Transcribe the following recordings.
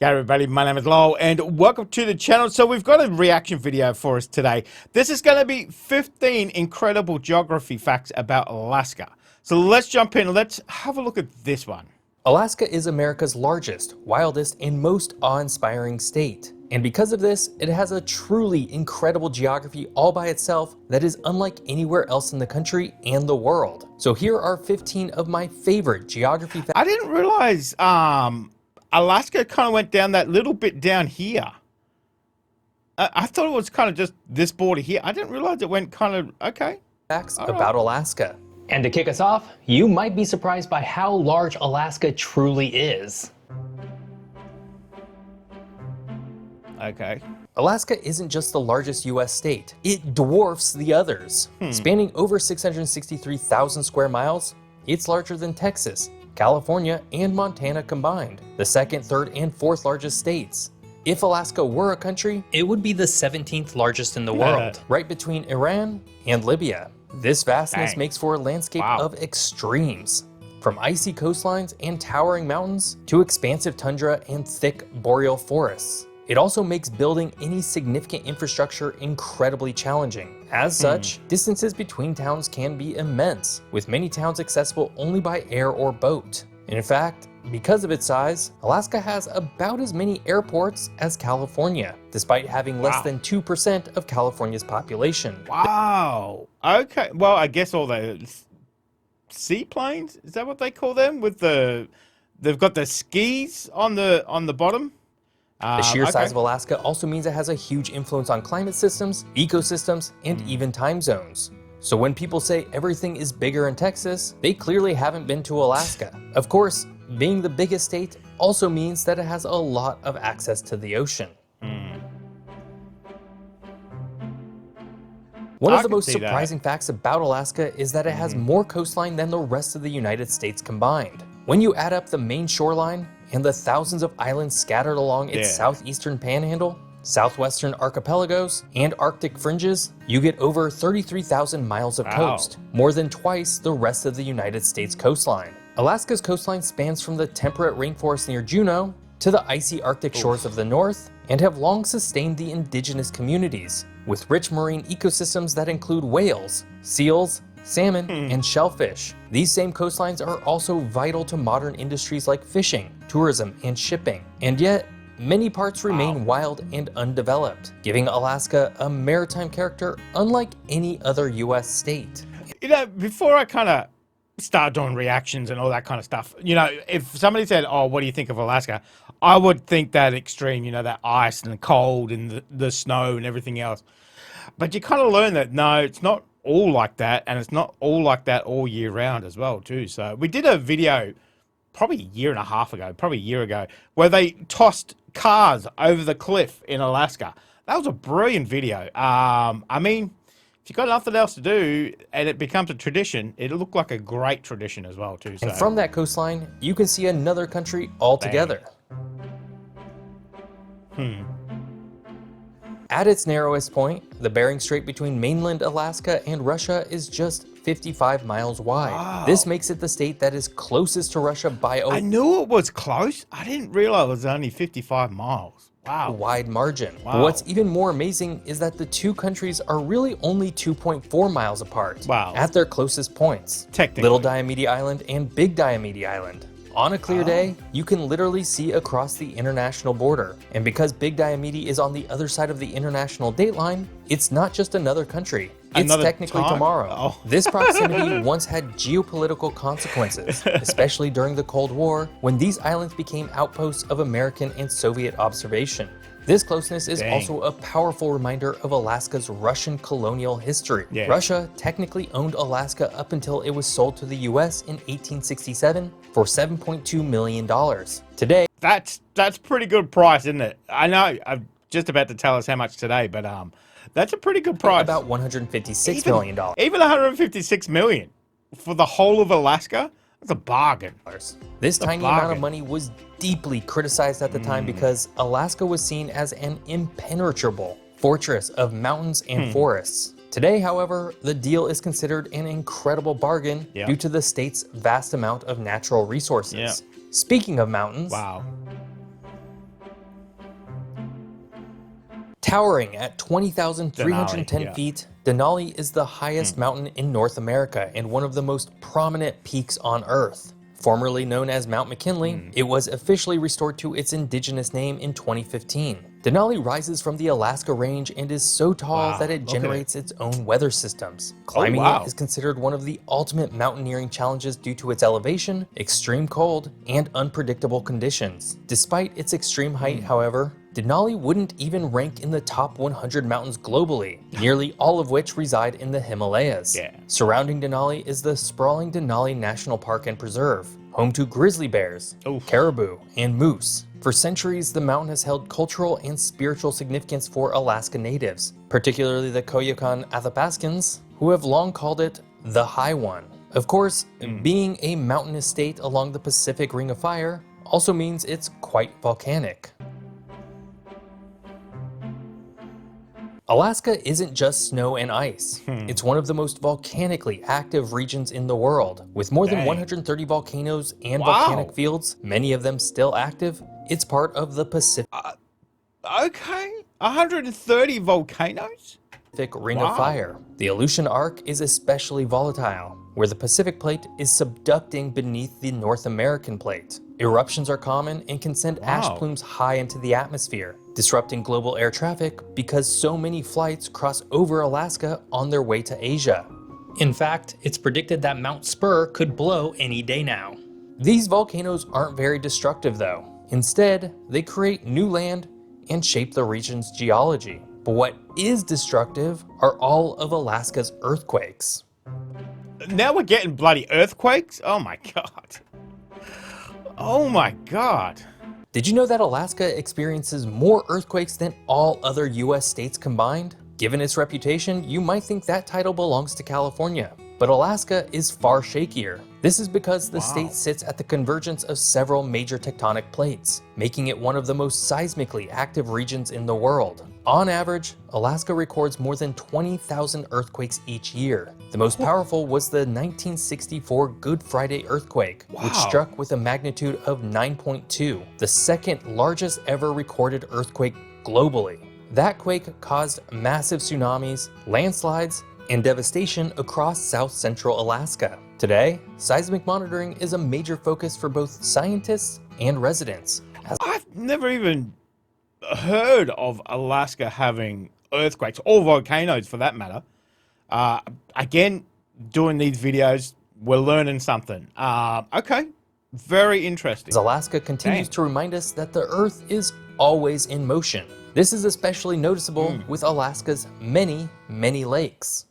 Yeah, everybody, my name is Lowell and welcome to the channel. So we've got a reaction video for us today. This is going to be 15 incredible geography facts about Alaska. So let's jump in. Let's have a look at this one. Alaska is America's largest, wildest, and most awe-inspiring state. And because of this, it has a truly incredible geography all by itself that is unlike anywhere else in the country and the world. So here are 15 of my favorite geography facts. I didn't realize Alaska kind of went down that little bit down here. I thought it was kind of just this border here. I didn't realize it went kind of, okay. Facts about Alaska. And to kick us off, you might be surprised by how large Alaska truly is. Okay. Alaska isn't just the largest US state, it dwarfs the others. Spanning over 663,000 square miles, it's larger than Texas, California, and Montana combined, the second, third, and fourth largest states. If Alaska were a country, it would be the 17th largest in the world, right between Iran and Libya. This vastness makes for a landscape of extremes, from icy coastlines and towering mountains to expansive tundra and thick boreal forests. It also makes building any significant infrastructure incredibly challenging. As such, distances between towns can be immense, with many towns accessible only by air or boat. In fact, because of its size, Alaska has about as many airports as California, despite having less than 2% of California's population. Wow. Okay. Well, I guess all the seaplanes, is that what they call them? With they've got the skis on the bottom. The sheer size of Alaska also means it has a huge influence on climate systems, ecosystems, and even time zones. So when people say everything is bigger in Texas, they clearly haven't been to Alaska. Of course, being the biggest state also means that it has a lot of access to the ocean. One of the most surprising facts about Alaska is that it has more coastline than the rest of the United States combined. When you add up the main shoreline and the thousands of islands scattered along its southeastern panhandle, southwestern archipelagos, and Arctic fringes, you get over 33,000 miles of coast, more than twice the rest of the United States coastline. Alaska's coastline spans from the temperate rainforest near Juneau to the icy Arctic shores of the north, and have long sustained the indigenous communities, with rich marine ecosystems that include whales, seals, salmon, and shellfish. These same coastlines are also vital to modern industries like fishing, tourism, and shipping. And yet, many parts remain wild and undeveloped, giving Alaska a maritime character unlike any other US state. You know, before I kind of start doing reactions and all that kind of stuff, you know, if somebody said, oh, what do you think of Alaska? I would think that extreme, you know, that ice and the cold and the snow and everything else. But you kind of learn that, no, it's not all like that, and it's not all like that all year round as well too. So we did a video probably a year and a half ago, probably a year ago, where they tossed cars over the cliff in Alaska. That was a brilliant video. I mean, if you've got nothing else to do and it becomes a tradition, it'll look like a great tradition as well too. So. And from that coastline, you can see another country altogether. At its narrowest point, the Bering Strait between mainland Alaska and Russia is just 55 miles wide. This makes it the state that is closest to Russia by a I knew it was close. I didn't realize it was only 55 miles. Wow. Wide margin. What's even more amazing is that the two countries are really only 2.4 miles apart at their closest points. Little Diomede Island and Big Diomede Island. On a clear day, you can literally see across the international border. And because Big Diomede is on the other side of the international date line, it's not just another country. It's technically tomorrow. This proximity once had geopolitical consequences, especially during the Cold War, when these islands became outposts of American and Soviet observation. This closeness is also a powerful reminder of Alaska's Russian colonial history. Russia technically owned Alaska up until it was sold to the US in 1867 for $7.2 million. Today, that's pretty good price, isn't it? I know I'm just about to tell us how much today, but that's a pretty good price. About $156 million. Even 156 million for the whole of Alaska? That's a bargain. This tiny amount of money was deeply criticized at the time because Alaska was seen as an impenetrable fortress of mountains and forests. Today, however, the deal is considered an incredible bargain due to the state's vast amount of natural resources. Speaking of mountains, Towering at 20,310 Denali, yeah. feet, Denali is the highest mountain in North America and one of the most prominent peaks on Earth. Formerly known as Mount McKinley, it was officially restored to its indigenous name in 2015. Denali rises from the Alaska Range and is so tall that it generates its own weather systems. Climbing it is considered one of the ultimate mountaineering challenges due to its elevation, extreme cold, and unpredictable conditions. Despite its extreme height, however, Denali wouldn't even rank in the top 100 mountains globally, nearly all of which reside in the Himalayas. Surrounding Denali is the sprawling Denali National Park and Preserve, home to grizzly bears, caribou, and moose. For centuries, the mountain has held cultural and spiritual significance for Alaska natives, particularly the Koyukon Athabascans, who have long called it the High One. Of course, being a mountainous state along the Pacific Ring of Fire also means it's quite volcanic. Alaska isn't just snow and ice. It's one of the most volcanically active regions in the world. With more than 130 volcanoes and volcanic fields, many of them still active, it's part of the Pacific 130 volcanoes? Ring of Fire. The Aleutian Arc is especially volatile, where the Pacific Plate is subducting beneath the North American Plate. Eruptions are common and can send ash plumes high into the atmosphere, disrupting global air traffic because so many flights cross over Alaska on their way to Asia. In fact, it's predicted that Mount Spur could blow any day now. These volcanoes aren't very destructive though. Instead, they create new land and shape the region's geology. But what is destructive are all of Alaska's earthquakes. Now we're getting bloody earthquakes? Oh my god. Oh my god. Did you know that Alaska experiences more earthquakes than all other US states combined? Given its reputation, you might think that title belongs to California, but Alaska is far shakier. This is because the state sits at the convergence of several major tectonic plates, making it one of the most seismically active regions in the world. On average, Alaska records more than 20,000 earthquakes each year. The most powerful was the 1964 Good Friday earthquake, which struck with a magnitude of 9.2, the second largest ever recorded earthquake globally. That quake caused massive tsunamis, landslides, and devastation across south-central Alaska. Today, seismic monitoring is a major focus for both scientists and residents. I've never even heard of Alaska having earthquakes, or volcanoes for that matter. Again, doing these videos, we're learning something. Okay, very interesting. As Alaska continues to remind us that the Earth is always in motion. This is especially noticeable with Alaska's many, many lakes.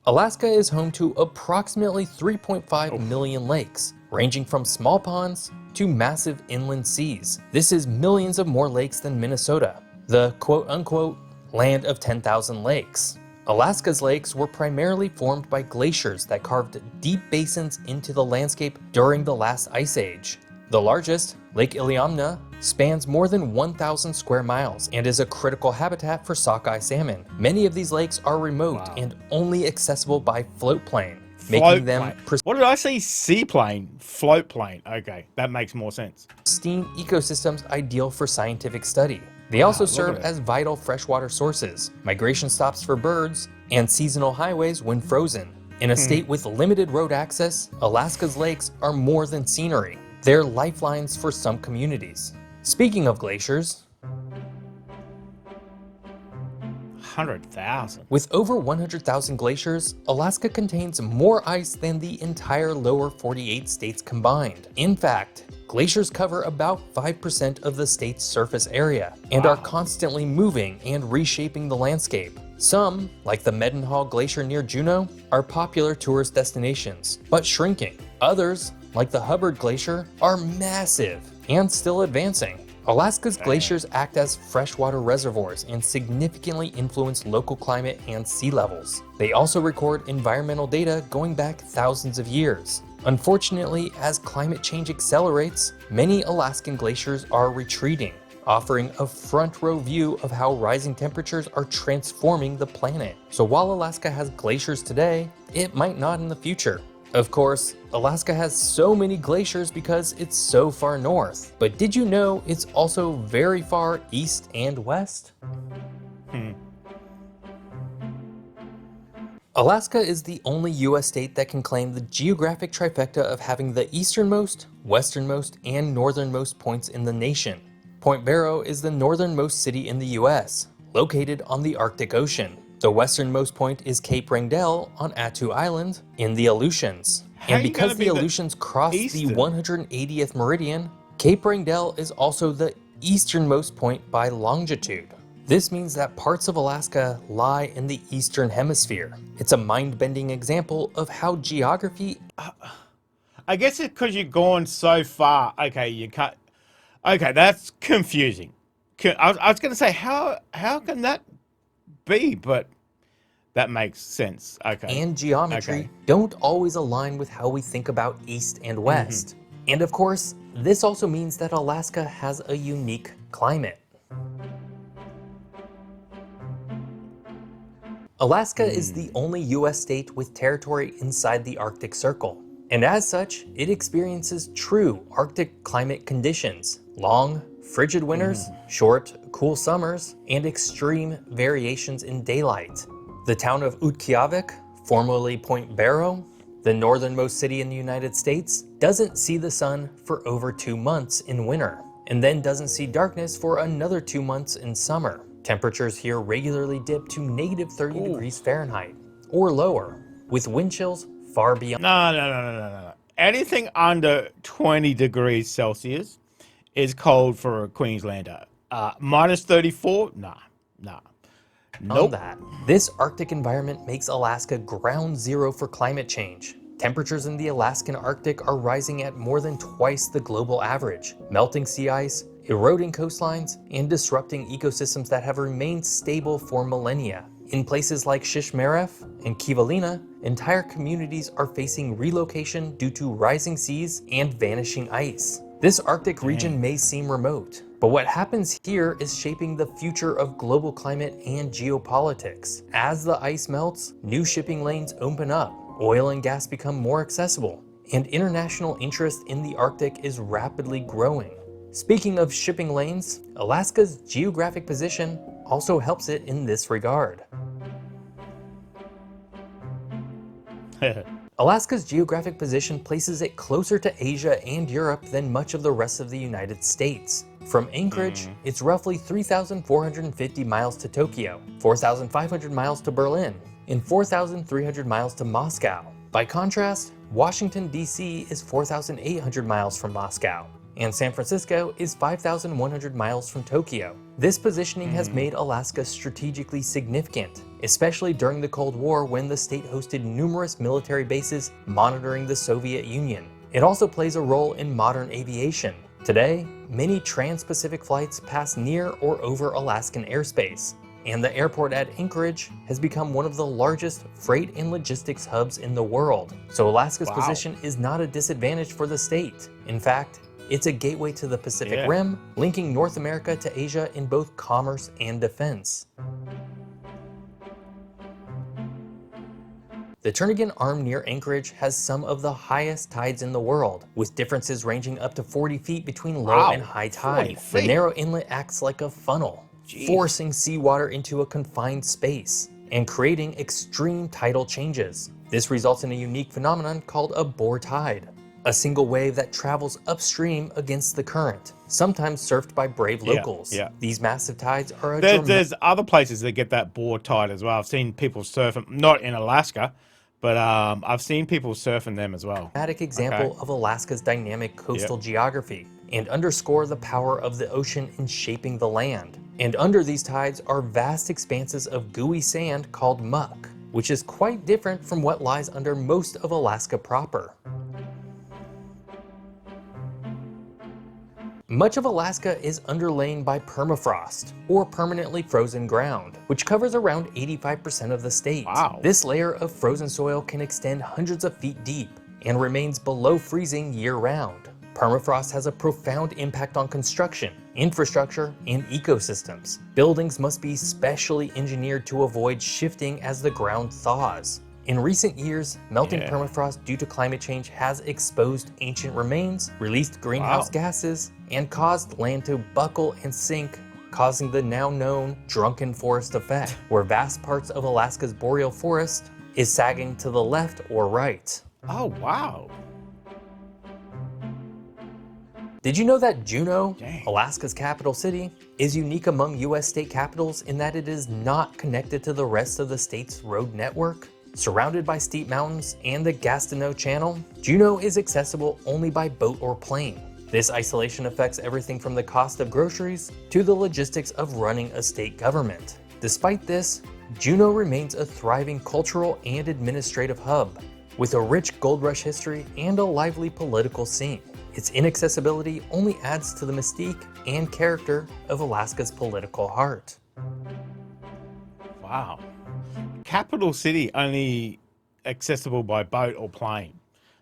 Alaska is home to approximately 3.5 million lakes, ranging from small ponds to massive inland seas. This is millions of more lakes than Minnesota, the quote-unquote land of 10,000 lakes. Alaska's lakes were primarily formed by glaciers that carved deep basins into the landscape during the last ice age. The largest, Lake Iliamna, spans more than 1,000 square miles and is a critical habitat for sockeye salmon. Many of these lakes are remote and only accessible by float plane, making them what did I say? Seaplane, float plane. Okay, that makes more sense. pristine ecosystems ideal for scientific study. They also serve as vital freshwater sources, migration stops for birds, and seasonal highways when frozen. In a state with limited road access, Alaska's lakes are more than scenery. They're lifelines for some communities. Speaking of glaciers, 100,000. with over 100,000 glaciers, Alaska contains more ice than the entire lower 48 states combined. In fact, glaciers cover about 5% of the state's surface area and are constantly moving and reshaping the landscape. Some, like the Mendenhall Glacier near Juneau, are popular tourist destinations, but shrinking. Others, like the Hubbard Glacier, are massive and still advancing. Alaska's glaciers act as freshwater reservoirs and significantly influence local climate and sea levels. They also record environmental data going back thousands of years. Unfortunately, as climate change accelerates, many Alaskan glaciers are retreating, offering a front row view of how rising temperatures are transforming the planet. So while Alaska has glaciers today, it might not in the future. Of course, Alaska has so many glaciers because it's so far north. But did you know it's also very far east and west? Alaska is the only US state that can claim the geographic trifecta of having the easternmost, westernmost, and northernmost points in the nation. Point Barrow is the northernmost city in the US, located on the Arctic Ocean. The westernmost point is Cape Rangel on Attu Island in the Aleutians. And because the Aleutians cross the 180th meridian, Cape Rangel is also the easternmost point by longitude. This means that parts of Alaska lie in the eastern hemisphere. It's a mind-bending example of how geography... I guess it's because you're gone so far. Okay, you can't... Okay, that's confusing. I was going to say, how can that be? But that makes sense. Okay. And geometry don't always align with how we think about east and west. And of course, this also means that Alaska has a unique climate. Alaska is the only US state with territory inside the Arctic Circle. And as such, it experiences true Arctic climate conditions: long, frigid winters, short, cool summers, and extreme variations in daylight. The town of Utqiagvik, formerly Point Barrow, the northernmost city in the United States, doesn't see the sun for over 2 months in winter, and then doesn't see darkness for another 2 months in summer. Temperatures here regularly dip to negative 30 degrees Fahrenheit or lower, with wind chills far beyond. No. Anything under 20 degrees Celsius is cold for a Queenslander. Minus 34? Nah. Nope. That. This Arctic environment makes Alaska ground zero for climate change. Temperatures in the Alaskan Arctic are rising at more than twice the global average, melting sea ice, eroding coastlines, and disrupting ecosystems that have remained stable for millennia. In places like Shishmaref and Kivalina, entire communities are facing relocation due to rising seas and vanishing ice. This Arctic region may seem remote, but what happens here is shaping the future of global climate and geopolitics. As the ice melts, new shipping lanes open up, oil and gas become more accessible, and international interest in the Arctic is rapidly growing. Speaking of shipping lanes, Alaska's geographic position also helps it in this regard. Alaska's geographic position places it closer to Asia and Europe than much of the rest of the United States. From Anchorage, it's roughly 3,450 miles to Tokyo, 4,500 miles to Berlin, and 4,300 miles to Moscow. By contrast, Washington, D.C. is 4,800 miles from Moscow, and San Francisco is 5,100 miles from Tokyo. This positioning has made Alaska strategically significant, especially during the Cold War when the state hosted numerous military bases monitoring the Soviet Union. It also plays a role in modern aviation. Today, many trans-Pacific flights pass near or over Alaskan airspace, and the airport at Anchorage has become one of the largest freight and logistics hubs in the world. So Alaska's position is not a disadvantage for the state. In fact, it's a gateway to the Pacific Rim, linking North America to Asia in both commerce and defense. The Turnagain Arm near Anchorage has some of the highest tides in the world, with differences ranging up to 40 feet between low and high tide. The narrow inlet acts like a funnel, forcing seawater into a confined space and creating extreme tidal changes. This results in a unique phenomenon called a boar tide, a single wave that travels upstream against the current, sometimes surfed by brave locals. These massive tides are there's other places that get that boar tide as well. I've seen people surf them, not in Alaska, but I've seen people surfing them as well. Dramatic example of Alaska's dynamic coastal geography, and underscore the power of the ocean in shaping the land. And under these tides are vast expanses of gooey sand called muck, which is quite different from what lies under most of Alaska proper. Much of Alaska is underlain by permafrost, or permanently frozen ground, which covers around 85% of the state. This layer of frozen soil can extend hundreds of feet deep and remains below freezing year-round. Permafrost has a profound impact on construction, infrastructure, and ecosystems. Buildings must be specially engineered to avoid shifting as the ground thaws. In recent years, melting Yeah. permafrost due to climate change has exposed ancient remains, released greenhouse Wow. gases, and caused land to buckle and sink, causing the now known drunken forest effect, where vast parts of Alaska's boreal forest is sagging to the left or right. Oh, wow. Did you know that Juneau, Dang. Alaska's capital city, is unique among US state capitals in that it is not connected to the rest of the state's road network? Surrounded by steep mountains and the Gastineau Channel, Juneau is accessible only by boat or plane. This isolation affects everything from the cost of groceries to the logistics of running a state government. Despite this, Juneau remains a thriving cultural and administrative hub, with a rich gold rush history and a lively political scene. Its inaccessibility only adds to the mystique and character of Alaska's political heart. Wow. Capital city only accessible by boat or plane.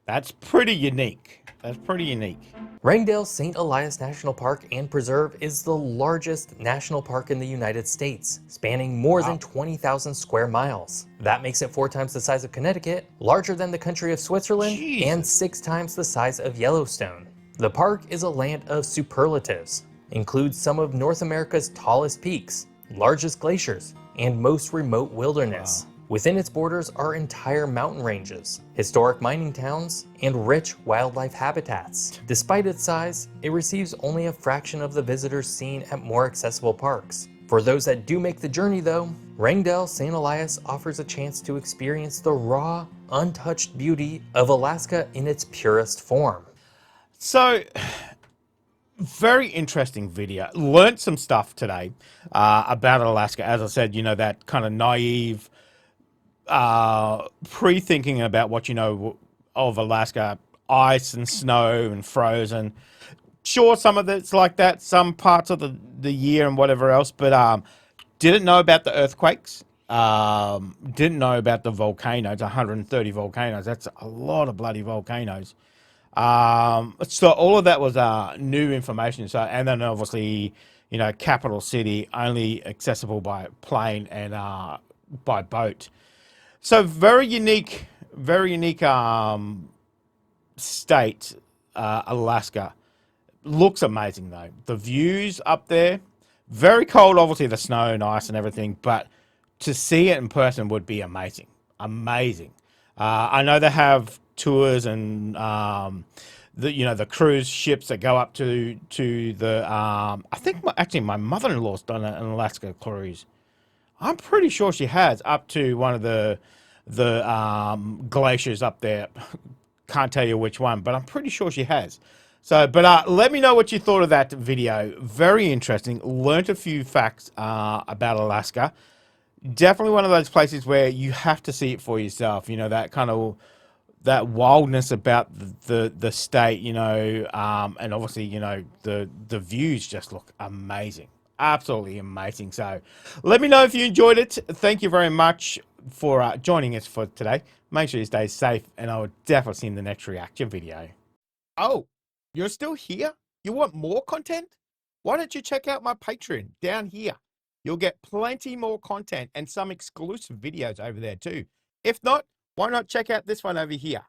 That's pretty unique. That's pretty unique. Wrangell St. Elias National Park and Preserve is the largest national park in the United States, spanning more than 20,000 square miles. That makes it 4 times the size of Connecticut, larger than the country of Switzerland, Jesus. and 6 times the size of Yellowstone. The park is a land of superlatives, includes some of North America's tallest peaks, largest glaciers, and most remote wilderness. Within its borders are entire mountain ranges, historic mining towns, and rich wildlife habitats. Despite its size, it receives only a fraction of the visitors seen at more accessible parks. For those that do make the journey though, Wrangell St. Elias offers a chance to experience the raw, untouched beauty of Alaska in its purest form. So, very interesting video. Learned some stuff today about Alaska. As I said, you know, that kind of naive pre-thinking about what you know of Alaska, ice and snow and frozen. Sure, some of it's like that, some parts of the year and whatever else, but didn't know about the earthquakes. Didn't know about the volcanoes, 130 volcanoes. That's a lot of bloody volcanoes. So all of that was new information. So, and then obviously, you know, capital city only accessible by plane and by boat. So very unique state, Alaska. Looks amazing though. The views up there, very cold, obviously the snow and ice and everything, but to see it in person would be amazing. Amazing. I know they have tours and the cruise ships that go up to the I think actually my mother-in-law's done an Alaska cruise. I'm pretty sure she has, up to one of the glaciers up there. Can't tell you which one, but I'm pretty sure she has. So, but let me know what you thought of that video. Very interesting. Learned a few facts about Alaska. Definitely one of those places where you have to see it for yourself. You know, that wildness about the state, you know, and obviously, you know, the views just look amazing. Absolutely amazing. So let me know if you enjoyed it. Thank you very much for joining us for today. Make sure you stay safe, and I will definitely see you in the next reaction video. Oh, you're still here? You want more content? Why don't you check out my Patreon down here? You'll get plenty more content and some exclusive videos over there too. If not, why not check out this one over here?